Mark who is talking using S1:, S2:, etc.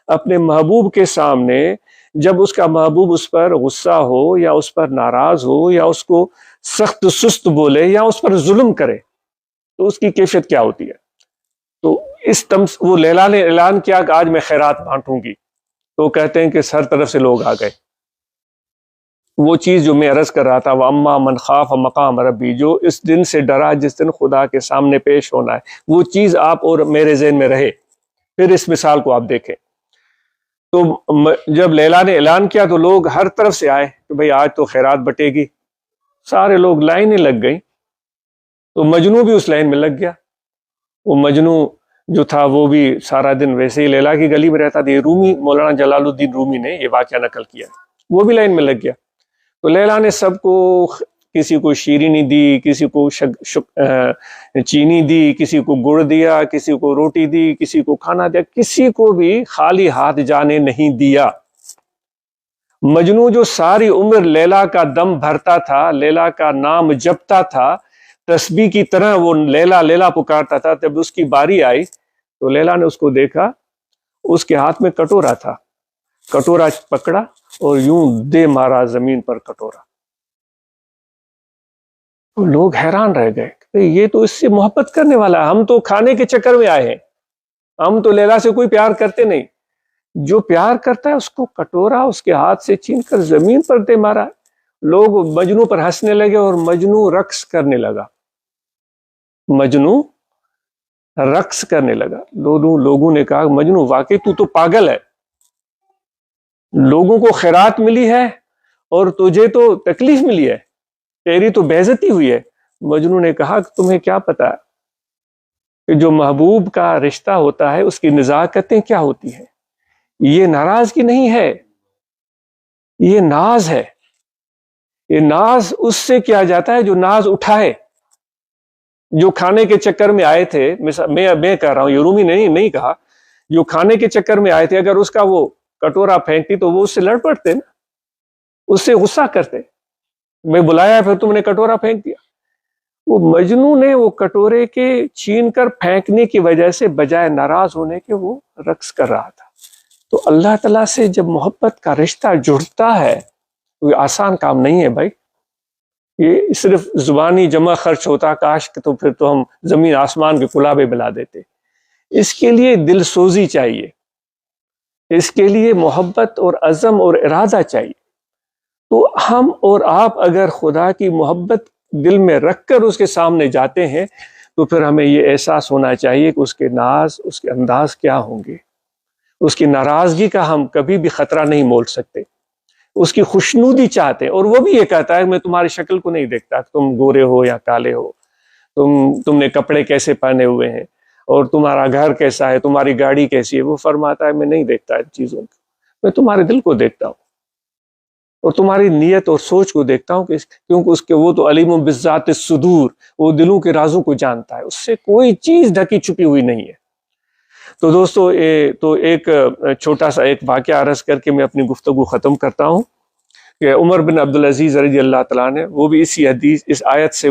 S1: اپنے محبوب کے سامنے جب اس کا محبوب اس پر غصہ ہو یا اس پر ناراض ہو یا اس کو سخت سست بولے یا اس پر ظلم کرے تو اس کی کیفیت کیا ہوتی ہے؟ تو وہ لیلا نے اعلان کیا کہ آج میں خیرات بانٹوں گی، تو کہتے ہیں کہ ہر طرف سے لوگ آ گئے۔ وہ چیز جو میں عرض کر رہا تھا، وَأَمَّا مَنْ خَافَ مَقَامَ رَبِّ، جو اس دن سے ڈرا جس دن خدا کے سامنے پیش ہونا ہے، وہ چیز آپ اور میرے ذہن میں رہے۔ پھر اس مثال کو آپ دیکھیں تو جب لیلا نے اعلان کیا تو لوگ ہر طرف سے آئے کہ بھئی آج تو خیرات بٹے گی، سارے لوگ لائنیں لگ گئیں، تو مجنو بھی اس لائن میں لگ گیا۔ وہ مجنو جو تھا وہ بھی سارا دن ویسے ہی لیلا کی گلی میں رہتا تھا۔ یہ رومی، مولانا جلال الدین رومی نے یہ واقعہ نقل کیا، وہ بھی لائن میں لگ گیا۔ تو لیلا نے سب کو، کسی کو شیرینی دی، کسی کو چینی دی، کسی کو گڑ دیا، کسی کو روٹی دی، کسی کو کھانا دیا، کسی کو بھی خالی ہاتھ جانے نہیں دیا۔ مجنو جو ساری عمر لیلا کا دم بھرتا تھا، لیلا کا نام جپتا تھا، تسبیح کی طرح وہ لیلا لیلا پکارتا تھا، جب اس کی باری آئی تو لیلا نے اس کو دیکھا، اس کے ہاتھ میں کٹورا تھا، کٹورا پکڑا اور یوں دے مارا زمین پر کٹورا۔ تو لوگ حیران رہ گئے کہ یہ تو اس سے محبت کرنے والا ہے، ہم تو کھانے کے چکر میں آئے ہیں، ہم تو لیلا سے کوئی پیار کرتے نہیں، جو پیار کرتا ہے اس کو کٹورا اس کے ہاتھ سے چھین کر زمین پر دے مارا۔ لوگ مجنو پر ہنسنے لگے اور مجنو رقص کرنے لگا، مجنو رقص کرنے لگا۔ لوگوں نے کہا مجنو واقعی تو پاگل ہے، لوگوں کو خیرات ملی ہے اور تجھے تو تکلیف ملی ہے، تیری تو بے عزتی ہوئی ہے۔ مجنو نے کہا کہ تمہیں کیا پتا کہ جو محبوب کا رشتہ ہوتا ہے اس کی نزاکتیں کیا ہوتی ہیں؟ یہ ناراضگی نہیں ہے، یہ ناز ہے۔ یہ ناز اس سے کیا جاتا ہے جو ناز اٹھائے۔ جو کھانے کے چکر میں آئے تھے، میں کہہ رہا ہوں، یہ رومی نے نہیں کہا، جو کھانے کے چکر میں آئے تھے، اگر اس کا وہ کٹورا پھینکتی تو وہ اس سے لڑ پڑتے نا، اس سے غصہ کرتے، میں بلایا پھر تم نے کٹورا پھینک دیا۔ وہ مجنو نے وہ کٹورے کے چھین کر پھینکنے کی وجہ سے بجائے ناراض ہونے کے وہ رقص کر رہا تھا۔ تو اللہ تعالیٰ سے جب محبت کا رشتہ جڑتا ہے تو یہ آسان کام نہیں ہے بھائی، یہ صرف زبانی جمع خرچ ہوتا کاش کہ، تو پھر تو ہم زمین آسمان کے کلابے بلا دیتے۔ اس کے لیے دل سوزی چاہیے، اس کے لیے محبت اور عزم اور ارادہ چاہیے۔ تو ہم اور آپ اگر خدا کی محبت دل میں رکھ کر اس کے سامنے جاتے ہیں تو پھر ہمیں یہ احساس ہونا چاہیے کہ اس کے ناز، اس کے انداز کیا ہوں گے۔ اس کی ناراضگی کا ہم کبھی بھی خطرہ نہیں مول سکتے، اس کی خوشنودی چاہتے ہیں، اور وہ بھی یہ کہتا ہے میں تمہاری شکل کو نہیں دیکھتا، تم گورے ہو یا کالے ہو، تم نے کپڑے کیسے پہنے ہوئے ہیں، اور تمہارا گھر کیسا ہے، تمہاری گاڑی کیسی ہے۔ وہ فرماتا ہے میں نہیں دیکھتا ان چیزوں کو، میں تمہارے دل کو دیکھتا ہوں اور تمہاری نیت اور سوچ کو دیکھتا ہوں، کیونکہ اس کے وہ تو علیم بالذات الصدور، وہ دلوں کے رازوں کو جانتا ہے، اس سے کوئی چیز ڈھکی چھپی ہوئی نہیں ہے۔ تو دوستو ایک چھوٹا سا ایک واقعہ عرض کر کے میں اپنی گفتگو ختم کرتا ہوں کہ عمر بن عبدالعزیز رضی اللہ تعالیٰ نے، وہ بھی اسی حدیث، اس آیت سے